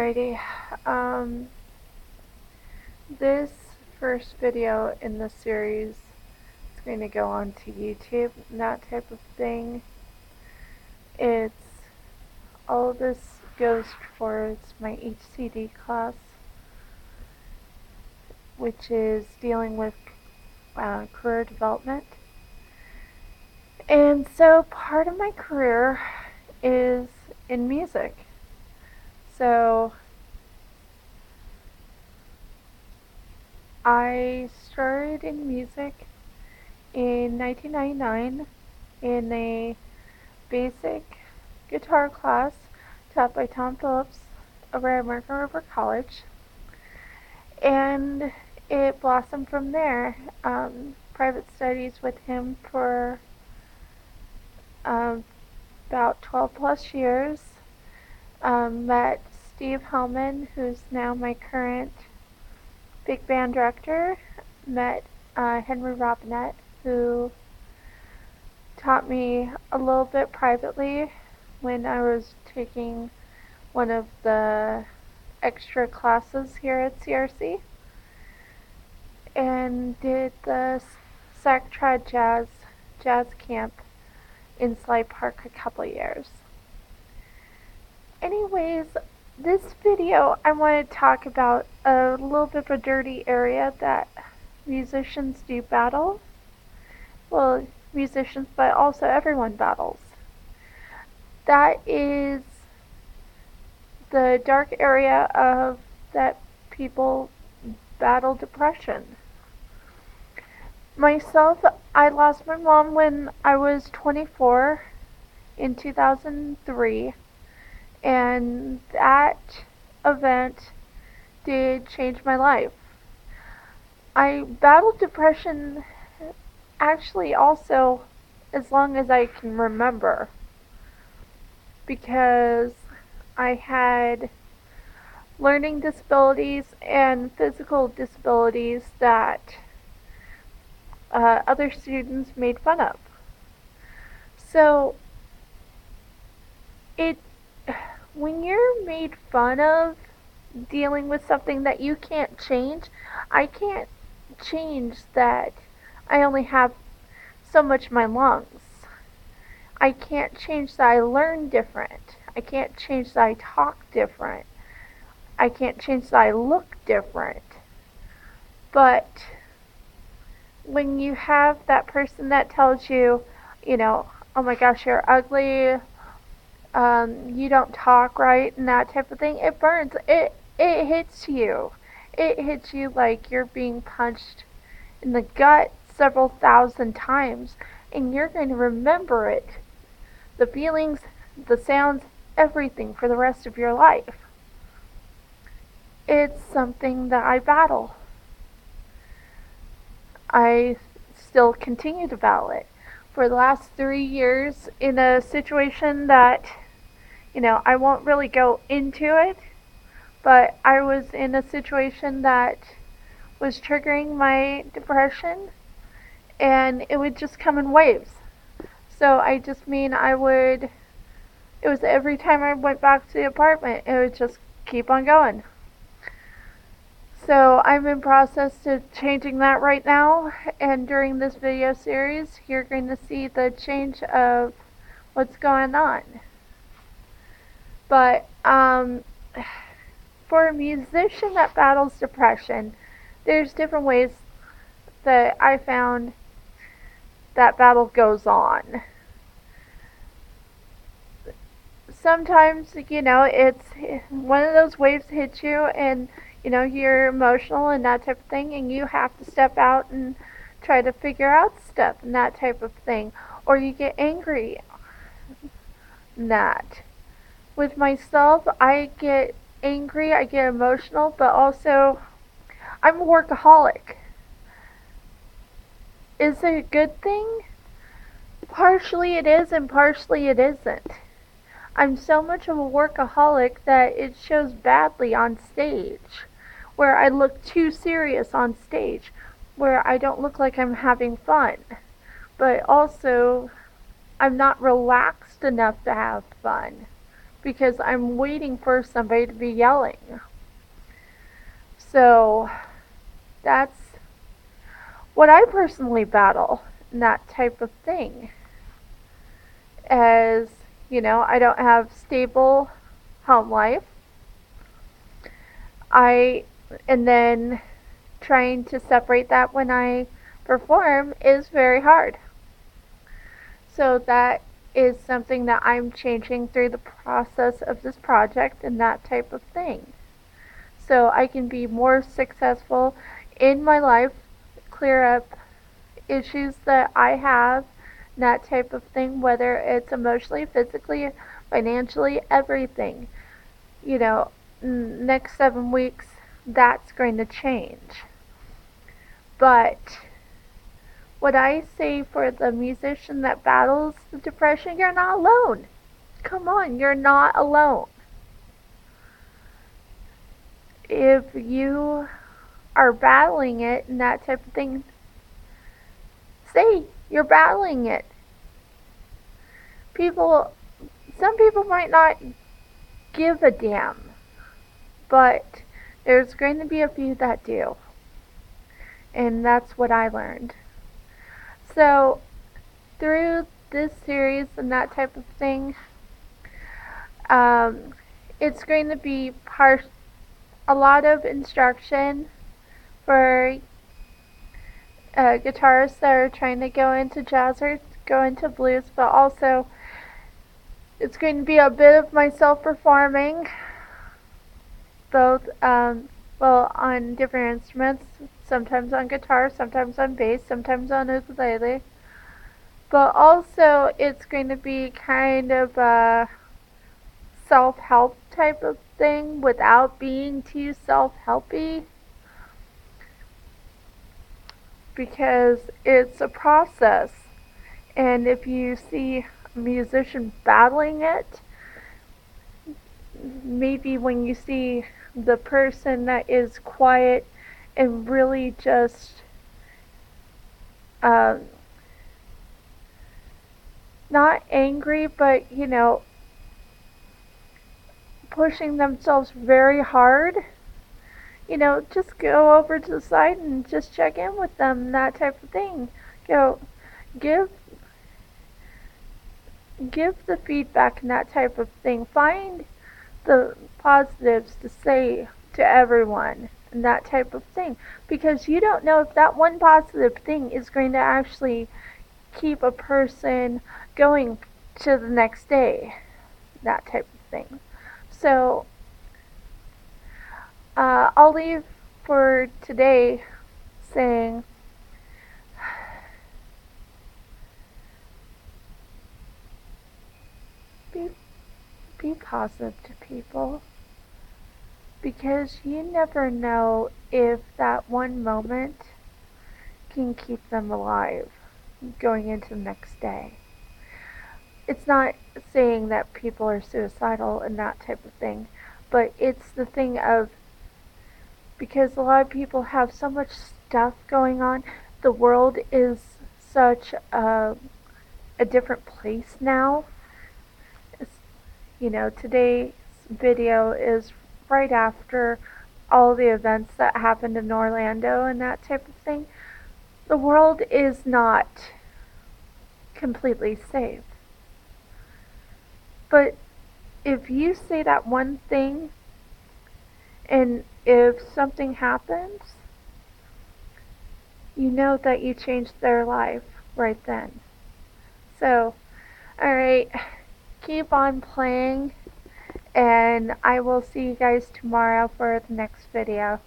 Alrighty, this first video in the series is going to go on to YouTube and that type of thing. All of this goes towards my HCD class, which is dealing with career development. And so part of my career is in music. So I started in music in 1999 in a basic guitar class taught by Tom Phillips over at American River College, and it blossomed from there. Private studies with him for about 12 plus years. Met Steve Hellman, who's now my current big band director. Met Henry Robinette, who taught me a little bit privately when I was taking one of the extra classes here at CRC, and did the Sac Trad Jazz Camp in Sly Park a couple years. Anyways, this video I want to talk about a little bit of a dirty area that musicians do battle. Well, musicians, but also everyone battles. That is the dark area of that people battle depression. Myself, I lost my mom when I was 24 in 2003. And that event did change my life. I battled depression actually also as long as I can remember, because I had learning disabilities and physical disabilities that other students made fun of. So when you're made fun of dealing with something that you can't change, I can't change that I only have so much in my lungs. I can't change that I learn different. I can't change that I talk different. I can't change that I look different. But when you have that person that tells you, oh my gosh, you're ugly, you don't talk right, and that type of thing, it burns. It hits you. It hits you like you're being punched in the gut several thousand times, and you're going to remember it. The feelings, the sounds, everything for the rest of your life. It's something that I battle. I still continue to battle it. For the last 3 years, in a situation that, I won't really go into it, but I was in a situation that was triggering my depression, and it would just come in waves. So it was every time I went back to the apartment, it would just keep on going. So I'm in process of changing that right now, and during this video series, you're going to see the change of what's going on. But for a musician that battles depression, there's different ways that I found that battle goes on. Sometimes, it's one of those waves hits you, and you're emotional and that type of thing, and you have to step out and try to figure out stuff and that type of thing. Or you get angry and that. With myself, I get angry, I get emotional, but also I'm a workaholic. Is it a good thing? Partially it is, and partially it isn't. I'm so much of a workaholic that it shows badly on stage, where I look too serious on stage, where I don't look like I'm having fun, but also I'm not relaxed enough to have fun. because I'm waiting for somebody to be yelling. So that's what I personally battle in that type of thing. As I don't have stable home life. I and then trying to separate that when I perform is very hard. So that is something that I'm changing through the process of this project and that type of thing. So I can be more successful in my life, clear up issues that I have, that type of thing, whether it's emotionally, physically, financially, everything. Next 7 weeks, that's going to change. But what I say for the musician that battles the depression, you're not alone. Come on, you're not alone. If you are battling it and that type of thing, say you're battling it. Some people might not give a damn, but there's going to be a few that do. And that's what I learned. So, through this series and that type of thing, it's going to be a lot of instruction for guitarists that are trying to go into jazz or go into blues, but also it's going to be a bit of myself performing, both on different instruments, sometimes on guitar, sometimes on bass, sometimes on ukulele. But also it's going to be kind of a self-help type of thing without being too self-helpy, because it's a process. And if you see a musician battling it, maybe when you see the person that is quiet and really just not angry, but pushing themselves very hard, just go over to the side and just check in with them, that type of thing. Go give the feedback and that type of thing. Find the positives to say to everyone and that type of thing, because you don't know if that one positive thing is going to actually keep a person going to the next day, that type of thing. So I'll leave for today saying be positive to people, because you never know if that one moment can keep them alive going into the next day. It's not saying that people are suicidal and that type of thing, but it's the thing of, because a lot of people have so much stuff going on, the world is such a different place now. Today's video is right after all the events that happened in Orlando and that type of thing. The world is not completely safe. But if you say that one thing, and if something happens, you know that you changed their life right then. So, alright, keep on playing, and I will see you guys tomorrow for the next video.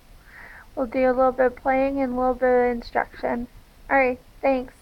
We'll do a little bit of playing and a little bit of instruction. Alright, thanks.